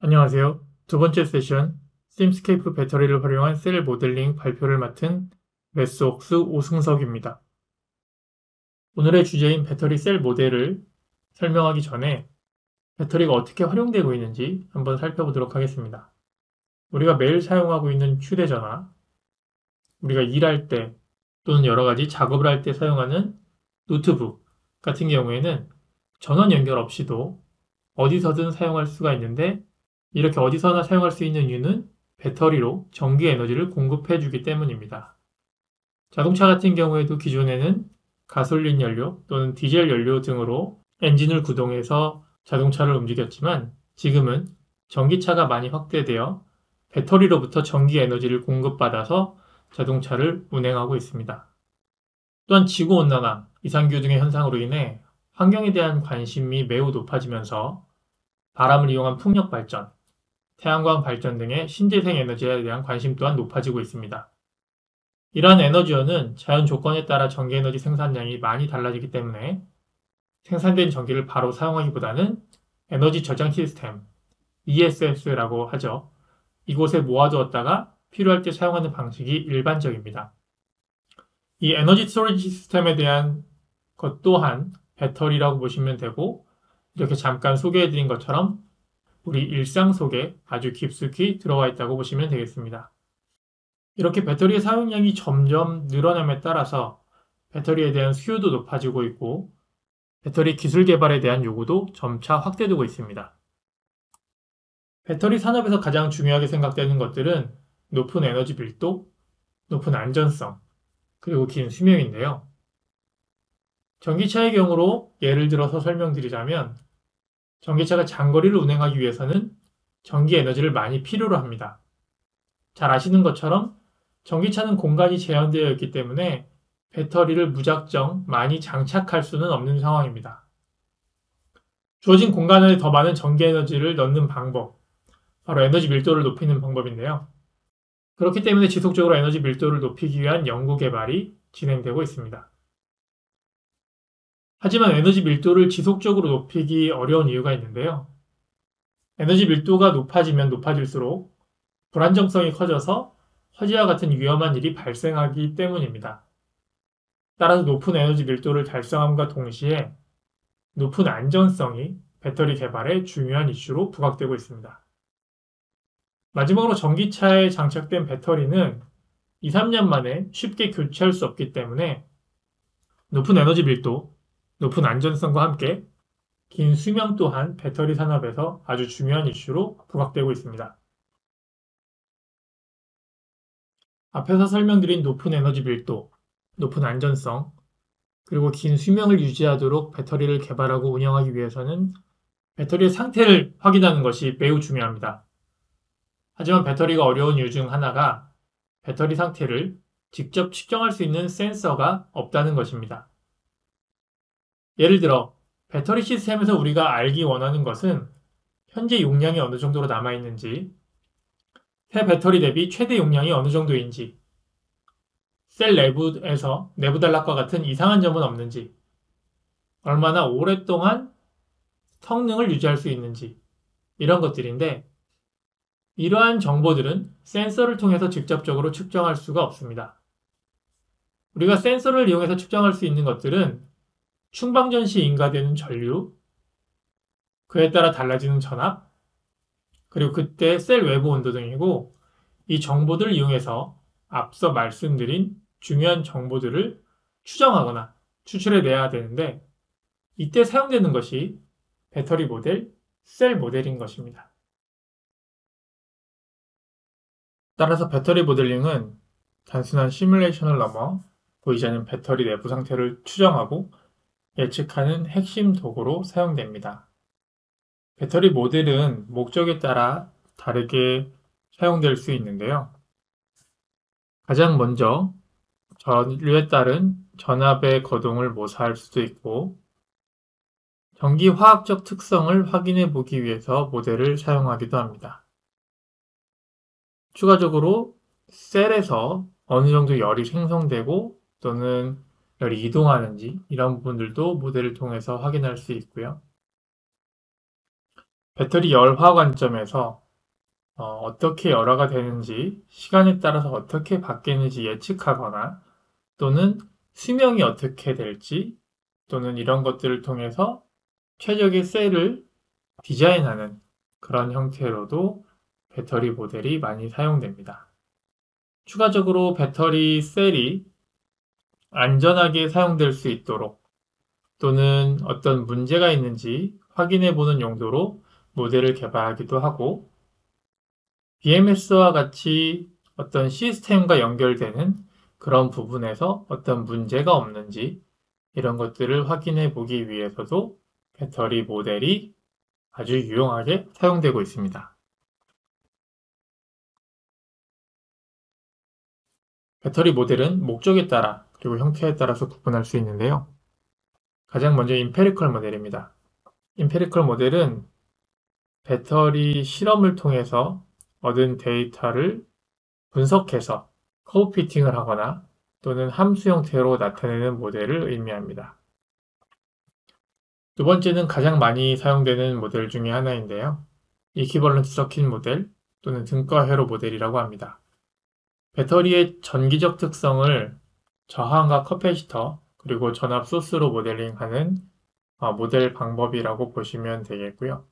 안녕하세요. 두 번째 세션 심스케이프 배터리를 활용한 셀 모델링 발표를 맡은 메스웍스 오승석입니다. 오늘의 주제인 배터리 셀 모델을 설명하기 전에 배터리가 어떻게 활용되고 있는지 한번 살펴보도록 하겠습니다. 우리가 매일 사용하고 있는 휴대전화, 우리가 일할 때 또는 여러 가지 작업을 할 때 사용하는 노트북 같은 경우에는 전원 연결 없이도 어디서든 사용할 수가 있는데 이렇게 어디서나 사용할 수 있는 이유는 배터리로 전기 에너지를 공급해 주기 때문입니다. 자동차 같은 경우에도 기존에는 가솔린 연료 또는 디젤 연료 등으로 엔진을 구동해서 자동차를 움직였지만 지금은 전기차가 많이 확대되어 배터리로부터 전기 에너지를 공급받아서 자동차를 운행하고 있습니다. 또한 지구온난화, 이상기후 등의 현상으로 인해 환경에 대한 관심이 매우 높아지면서 바람을 이용한 풍력 발전, 태양광 발전 등의 신재생 에너지에 대한 관심 또한 높아지고 있습니다. 이러한 에너지원은 자연 조건에 따라 전기 에너지 생산량이 많이 달라지기 때문에 생산된 전기를 바로 사용하기보다는 에너지 저장 시스템, ESS라고 하죠. 이곳에 모아두었다가 필요할 때 사용하는 방식이 일반적입니다. 이 에너지 스토리지 시스템에 대한 것 또한 배터리라고 보시면 되고 이렇게 잠깐 소개해드린 것처럼 우리 일상 속에 아주 깊숙이 들어와 있다고 보시면 되겠습니다. 이렇게 배터리의 사용량이 점점 늘어남에 따라서 배터리에 대한 수요도 높아지고 있고 배터리 기술 개발에 대한 요구도 점차 확대되고 있습니다. 배터리 산업에서 가장 중요하게 생각되는 것들은 높은 에너지 밀도, 높은 안전성, 그리고 긴 수명인데요. 전기차의 경우로 예를 들어서 설명드리자면 전기차가 장거리를 운행하기 위해서는 전기 에너지를 많이 필요로 합니다. 잘 아시는 것처럼 전기차는 공간이 제한되어 있기 때문에 배터리를 무작정 많이 장착할 수는 없는 상황입니다. 주어진 공간 안에 더 많은 전기 에너지를 넣는 방법, 바로 에너지 밀도를 높이는 방법인데요. 그렇기 때문에 지속적으로 에너지 밀도를 높이기 위한 연구 개발이 진행되고 있습니다. 하지만 에너지 밀도를 지속적으로 높이기 어려운 이유가 있는데요. 에너지 밀도가 높아지면 높아질수록 불안정성이 커져서 화재와 같은 위험한 일이 발생하기 때문입니다. 따라서 높은 에너지 밀도를 달성함과 동시에 높은 안전성이 배터리 개발의 중요한 이슈로 부각되고 있습니다. 마지막으로 전기차에 장착된 배터리는 2, 3년 만에 쉽게 교체할 수 없기 때문에 높은 에너지 밀도, 높은 안전성과 함께 긴 수명 또한 배터리 산업에서 아주 중요한 이슈로 부각되고 있습니다. 앞에서 설명드린 높은 에너지 밀도, 높은 안전성, 그리고 긴 수명을 유지하도록 배터리를 개발하고 운영하기 위해서는 배터리의 상태를 확인하는 것이 매우 중요합니다. 하지만 배터리가 어려운 이유 중 하나가 배터리 상태를 직접 측정할 수 있는 센서가 없다는 것입니다. 예를 들어 배터리 시스템에서 우리가 알기 원하는 것은 현재 용량이 어느 정도로 남아있는지, 새 배터리 대비 최대 용량이 어느 정도인지, 셀 내부에서 내부 단락과 같은 이상한 점은 없는지, 얼마나 오랫동안 성능을 유지할 수 있는지 이런 것들인데 이러한 정보들은 센서를 통해서 직접적으로 측정할 수가 없습니다. 우리가 센서를 이용해서 측정할 수 있는 것들은 충방전 시 인가되는 전류, 그에 따라 달라지는 전압, 그리고 그때 셀 외부 온도 등이고 이 정보들을 이용해서 앞서 말씀드린 중요한 정보들을 추정하거나 추출해내야 되는데 이때 사용되는 것이 배터리 모델, 셀 모델인 것입니다. 따라서 배터리 모델링은 단순한 시뮬레이션을 넘어 이제는 배터리 내부 상태를 추정하고 예측하는 핵심 도구로 사용됩니다. 배터리 모델은 목적에 따라 다르게 사용될 수 있는데요. 가장 먼저 전류에 따른 전압의 거동을 모사할 수도 있고 전기 화학적 특성을 확인해 보기 위해서 모델을 사용하기도 합니다. 추가적으로 셀에서 어느 정도 열이 생성되고 또는 열이 이동하는지 이런 부분들도 모델을 통해서 확인할 수 있고요. 배터리 열화 관점에서 어떻게 열화가 되는지, 시간에 따라서 어떻게 바뀌는지 예측하거나 또는 수명이 어떻게 될지 또는 이런 것들을 통해서 최적의 셀을 디자인하는 그런 형태로도 배터리 모델이 많이 사용됩니다. 추가적으로 배터리 셀이 안전하게 사용될 수 있도록 또는 어떤 문제가 있는지 확인해 보는 용도로 모델을 개발하기도 하고 BMS와 같이 어떤 시스템과 연결되는 그런 부분에서 어떤 문제가 없는지 이런 것들을 확인해 보기 위해서도 배터리 모델이 아주 유용하게 사용되고 있습니다. 배터리 모델은 목적에 따라 그리고 형태에 따라서 구분할 수 있는데요. 가장 먼저 임페리컬 모델입니다. 임페리컬 모델은 배터리 실험을 통해서 얻은 데이터를 분석해서 커브 피팅을 하거나 또는 함수 형태로 나타내는 모델을 의미합니다. 두 번째는 가장 많이 사용되는 모델 중에 하나인데요. 이퀴벌런트 서킷 모델 또는 등가 회로 모델이라고 합니다. 배터리의 전기적 특성을 저항과 커패시터 그리고 전압 소스로 모델링하는 모델 방법이라고 보시면 되겠고요.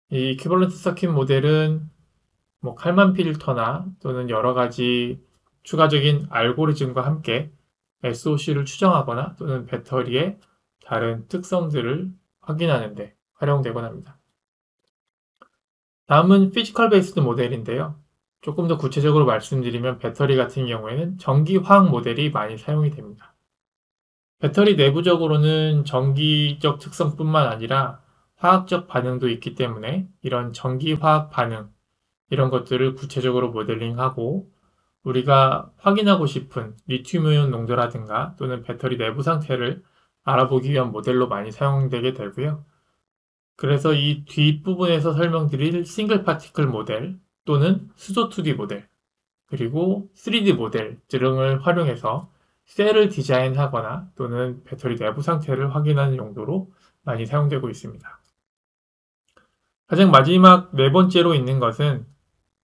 이 이퀴벌런트 서킷 모델은 칼만 필터나 또는 여러 가지 추가적인 알고리즘과 함께 SOC를 추정하거나 또는 배터리의 다른 특성들을 확인하는 데 활용되곤 합니다. 다음은 피지컬 베이스드 모델인데요. 조금 더 구체적으로 말씀드리면 배터리 같은 경우에는 전기화학 모델이 많이 사용이 됩니다. 배터리 내부적으로는 전기적 특성뿐만 아니라 화학적 반응도 있기 때문에 이런 전기화학 반응, 이런 것들을 구체적으로 모델링하고 우리가 확인하고 싶은 리튬이온 농도라든가 또는 배터리 내부 상태를 알아보기 위한 모델로 많이 사용되게 되고요. 그래서 이 뒷부분에서 설명드릴 싱글 파티클 모델 또는 수소 2D 모델 그리고 3D 모델 등을 활용해서 셀을 디자인하거나 또는 배터리 내부 상태를 확인하는 용도로 많이 사용되고 있습니다. 가장 마지막 네 번째로 있는 것은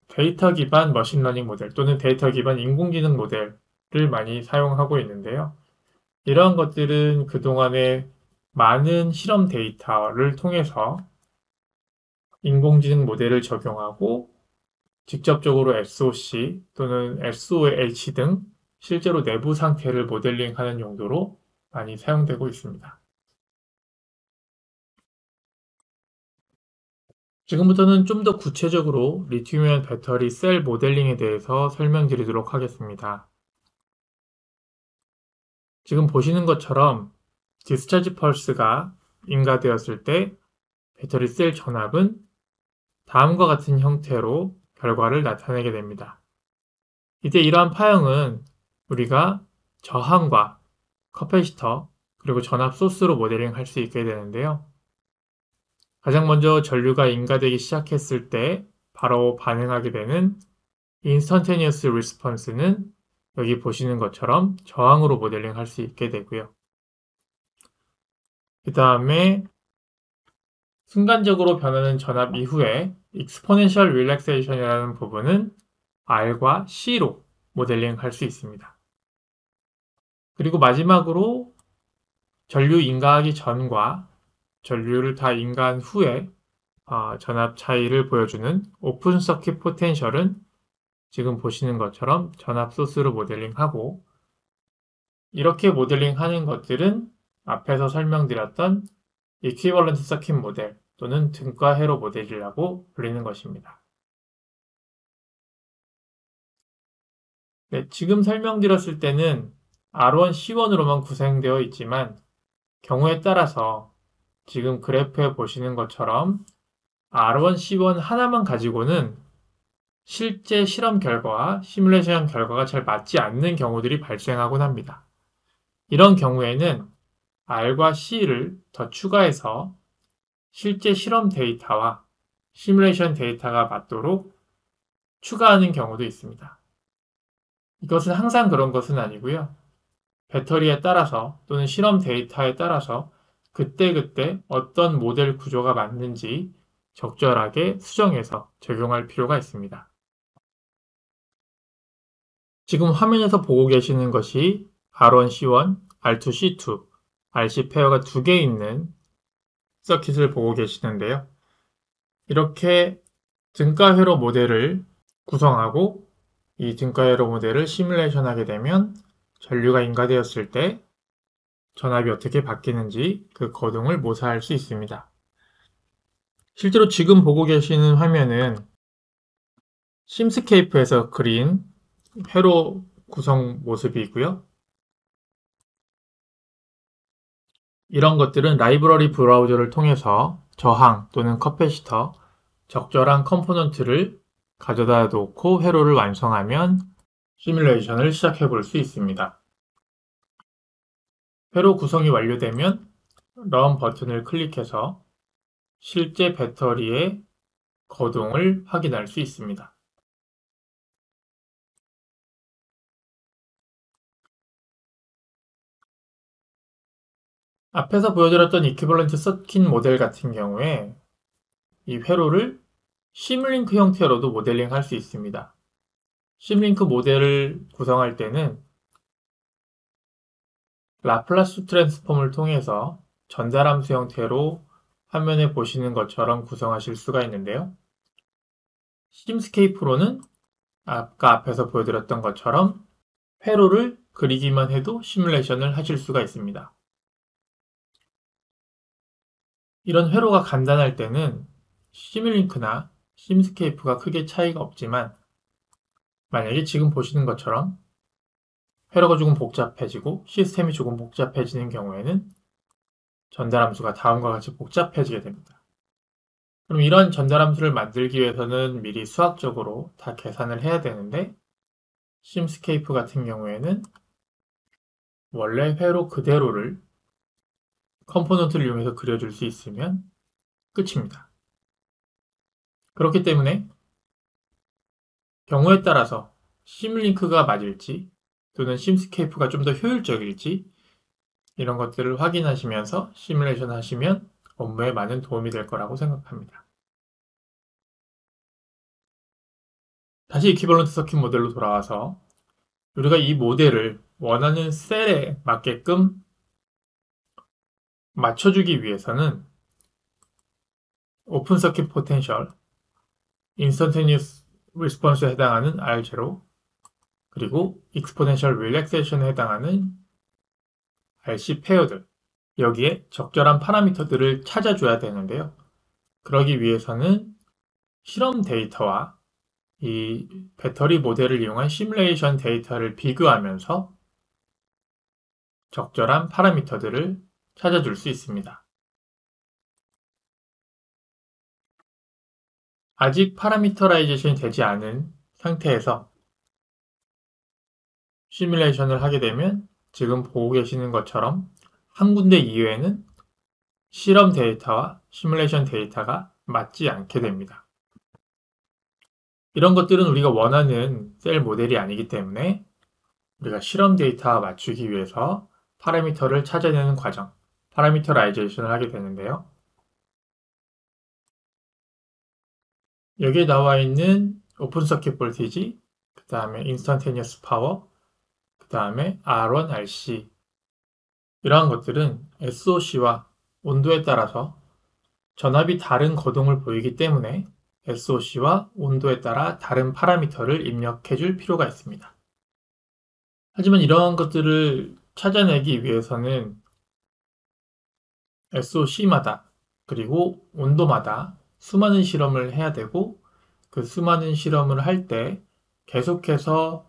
데이터 기반 머신러닝 모델 또는 데이터 기반 인공지능 모델을 많이 사용하고 있는데요. 이러한 것들은 그동안에 많은 실험 데이터를 통해서 인공지능 모델을 적용하고 직접적으로 SOC 또는 SOH 등 실제로 내부 상태를 모델링하는 용도로 많이 사용되고 있습니다. 지금부터는 좀 더 구체적으로 리튬이온 배터리 셀 모델링에 대해서 설명드리도록 하겠습니다. 지금 보시는 것처럼 디스차지 펄스가 인가되었을 때 배터리 셀 전압은 다음과 같은 형태로 결과를 나타내게 됩니다. 이때 이러한 파형은 우리가 저항과 커패시터 그리고 전압 소스로 모델링 할 수 있게 되는데요. 가장 먼저 전류가 인가되기 시작했을 때 바로 반응하게 되는 인스턴테니어스 리스폰스는 여기 보시는 것처럼 저항으로 모델링 할 수 있게 되고요. 그 다음에 순간적으로 변하는 전압 이후에 exponential relaxation이라는 부분은 R과 C로 모델링 할 수 있습니다. 그리고 마지막으로 전류 인가하기 전과 전류를 다 인가한 후에 전압 차이를 보여주는 오픈 서킷 포텐셜은 지금 보시는 것처럼 전압 소스로 모델링하고 이렇게 모델링하는 것들은 앞에서 설명드렸던 이퀴벌런트 서킷 모델 또는 등가 회로 모델이라고 불리는 것입니다. 네, 지금 설명드렸을 때는 R1C1으로만 구성되어 있지만 경우에 따라서 지금 그래프에 보시는 것처럼 R1C1 하나만 가지고는 실제 실험 결과와 시뮬레이션 결과가 잘 맞지 않는 경우들이 발생하곤 합니다. 이런 경우에는 R과 C를 더 추가해서 실제 실험 데이터와 시뮬레이션 데이터가 맞도록 추가하는 경우도 있습니다. 이것은 항상 그런 것은 아니고요. 배터리에 따라서 또는 실험 데이터에 따라서 그때그때 어떤 모델 구조가 맞는지 적절하게 수정해서 적용할 필요가 있습니다. 지금 화면에서 보고 계시는 것이 R1C1, R2C2, RC 페어가 2개 있는 서킷을 보고 계시는데요. 이렇게 등가회로 모델을 구성하고 이 등가회로 모델을 시뮬레이션 하게 되면 전류가 인가되었을 때 전압이 어떻게 바뀌는지 그 거동을 모사할 수 있습니다. 실제로 지금 보고 계시는 화면은 심스케이프에서 그린 회로 구성 모습이고요. 이런 것들은 라이브러리 브라우저를 통해서 저항 또는 커패시터, 적절한 컴포넌트를 가져다 놓고 회로를 완성하면 시뮬레이션을 시작해 볼 수 있습니다. 회로 구성이 완료되면 런 버튼을 클릭해서 실제 배터리의 거동을 확인할 수 있습니다. 앞에서 보여드렸던 이퀴벌런트 서킷 모델 같은 경우에 이 회로를 심링크 형태로도 모델링 할 수 있습니다. 심링크 모델을 구성할 때는 라플라스 트랜스폼을 통해서 전달함수 형태로 화면에 보시는 것처럼 구성하실 수가 있는데요. 심스케이프로는 아까 앞에서 보여드렸던 것처럼 회로를 그리기만 해도 시뮬레이션을 하실 수가 있습니다. 이런 회로가 간단할 때는 시뮬링크나 심스케이프가 크게 차이가 없지만 만약에 지금 보시는 것처럼 회로가 조금 복잡해지고 시스템이 조금 복잡해지는 경우에는 전달함수가 다음과 같이 복잡해지게 됩니다. 그럼 이런 전달함수를 만들기 위해서는 미리 수학적으로 다 계산을 해야 되는데 심스케이프 같은 경우에는 원래 회로 그대로를 컴포넌트를 이용해서 그려줄 수 있으면 끝입니다. 그렇기 때문에 경우에 따라서 심링크가 맞을지 또는 심스케이프가 좀 더 효율적일지 이런 것들을 확인하시면서 시뮬레이션 하시면 업무에 많은 도움이 될 거라고 생각합니다. 다시 이퀴벌런트 서킷 모델로 돌아와서 우리가 이 모델을 원하는 셀에 맞게끔 맞춰주기 위해서는 오픈 서킷 포텐셜, 인스턴테니어스 리스폰스에 해당하는 R0, 그리고 익스포넨셜 릴렉세이션에 해당하는 RC 페어들, 여기에 적절한 파라미터들을 찾아줘야 되는데요. 그러기 위해서는 실험 데이터와 이 배터리 모델을 이용한 시뮬레이션 데이터를 비교하면서 적절한 파라미터들을 찾아줄 수 있습니다. 아직 파라미터라이제이션이 되지 않은 상태에서 시뮬레이션을 하게 되면 지금 보고 계시는 것처럼 한 군데 이외에는 실험 데이터와 시뮬레이션 데이터가 맞지 않게 됩니다. 이런 것들은 우리가 원하는 셀 모델이 아니기 때문에 우리가 실험 데이터와 맞추기 위해서 파라미터를 찾아내는 과정, 파라미터라이제이션을 하게 되는데요. 여기에 나와 있는 오픈 서킷 볼티지, 그 다음에 인스턴테니어스 파워, 그 다음에 R1, RC 이러한 것들은 SOC와 온도에 따라서 전압이 다른 거동을 보이기 때문에 SOC와 온도에 따라 다른 파라미터를 입력해 줄 필요가 있습니다. 하지만 이러한 것들을 찾아내기 위해서는 SOC마다 그리고 온도마다 수많은 실험을 해야 되고 그 수많은 실험을 할 때 계속해서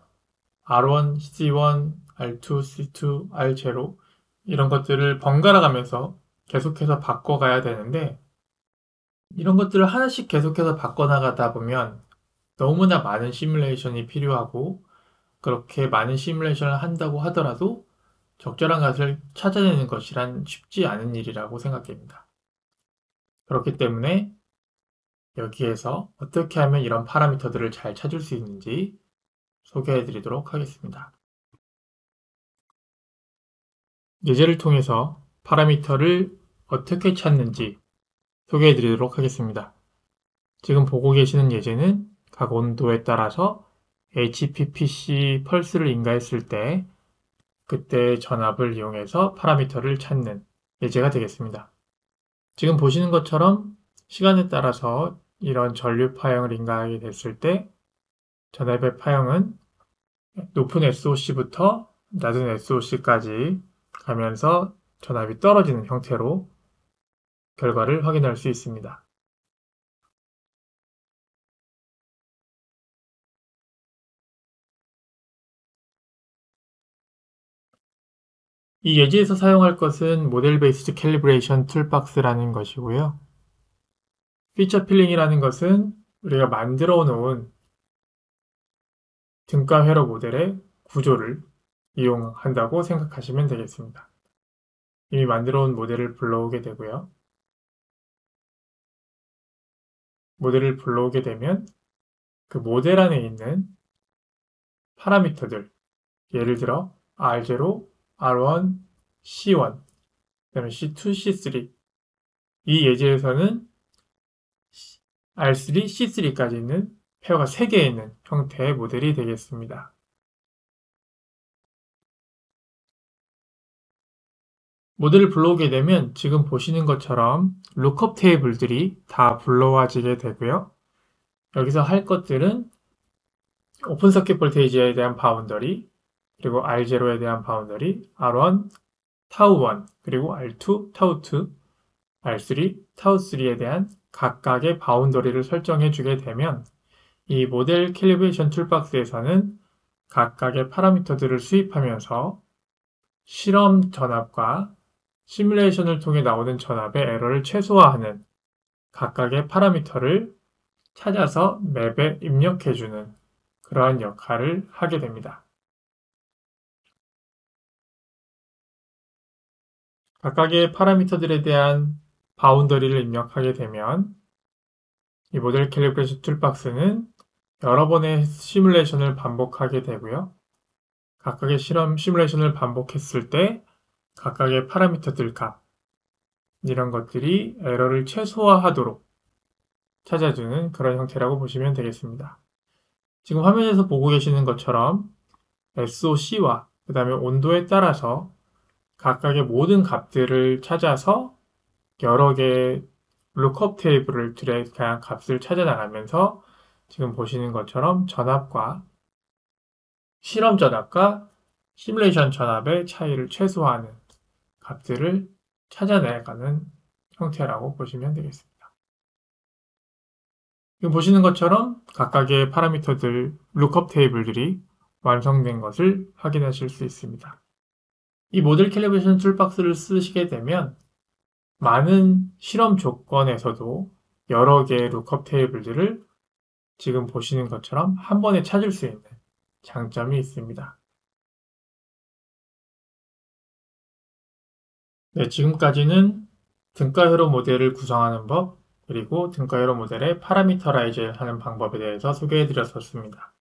R1, C1, R2, C2, R0 이런 것들을 번갈아 가면서 계속해서 바꿔가야 되는데 이런 것들을 하나씩 계속해서 바꿔나가다 보면 너무나 많은 시뮬레이션이 필요하고 그렇게 많은 시뮬레이션을 한다고 하더라도 적절한 값을 찾아내는 것이란 쉽지 않은 일이라고 생각됩니다. 그렇기 때문에 여기에서 어떻게 하면 이런 파라미터들을 잘 찾을 수 있는지 소개해 드리도록 하겠습니다. 예제를 통해서 파라미터를 어떻게 찾는지 소개해 드리도록 하겠습니다. 지금 보고 계시는 예제는 각 온도에 따라서 HPPC 펄스를 인가했을 때 그때 전압을 이용해서 파라미터를 찾는 예제가 되겠습니다. 지금 보시는 것처럼 시간에 따라서 이런 전류 파형을 인가하게 됐을 때 전압의 파형은 높은 SOC부터 낮은 SOC까지 가면서 전압이 떨어지는 형태로 결과를 확인할 수 있습니다. 이 예제에서 사용할 것은 모델 베이스드 캘리브레이션 툴박스라는 것이고요. 피처 필링이라는 것은 우리가 만들어 놓은 등가 회로 모델의 구조를 이용한다고 생각하시면 되겠습니다. 이미 만들어 온 모델을 불러오게 되고요. 모델을 불러오게 되면 그 모델 안에 있는 파라미터들, 예를 들어 R0, R1, C1, 그다음에 C2, C3. 이 예제에서는 R3, C3까지 있는 페어가 3개 있는 형태의 모델이 되겠습니다. 모델을 불러오게 되면 지금 보시는 것처럼 룩업 테이블들이 다 불러와지게 되고요. 여기서 할 것들은 오픈 서킷 볼테이지에 대한 바운더리, 그리고 R0에 대한 바운더리, R1, 타우1, 그리고 R2, 타우2, R3, 타우3에 대한 각각의 바운더리를 설정해 주게 되면 이 모델 캘리브레이션 툴박스에서는 각각의 파라미터들을 수입하면서 실험 전압과 시뮬레이션을 통해 나오는 전압의 에러를 최소화하는 각각의 파라미터를 찾아서 맵에 입력해주는 그러한 역할을 하게 됩니다. 각각의 파라미터들에 대한 바운더리를 입력하게 되면 이 모델 캘리브레이션 툴박스는 여러 번의 시뮬레이션을 반복하게 되고요. 각각의 실험 시뮬레이션을 반복했을 때 각각의 파라미터들 값, 이런 것들이 에러를 최소화하도록 찾아주는 그런 형태라고 보시면 되겠습니다. 지금 화면에서 보고 계시는 것처럼 SOC와 그 다음에 온도에 따라서 각각의 모든 값들을 찾아서 여러 개의 룩업 테이블을 그냥 값을 찾아 나가면서 지금 보시는 것처럼 전압과 실험 전압과 시뮬레이션 전압의 차이를 최소화하는 값들을 찾아내가는 형태라고 보시면 되겠습니다. 지금 보시는 것처럼 각각의 파라미터들, 룩업 테이블들이 완성된 것을 확인하실 수 있습니다. 이 모델 캘리브레이션 툴박스를 쓰시게 되면 많은 실험 조건에서도 여러 개의 룩업 테이블들을 지금 보시는 것처럼 한 번에 찾을 수 있는 장점이 있습니다. 네, 지금까지는 등가회로 모델을 구성하는 법, 그리고 등가회로 모델의 파라미터라이즈 하는 방법에 대해서 소개해 드렸었습니다.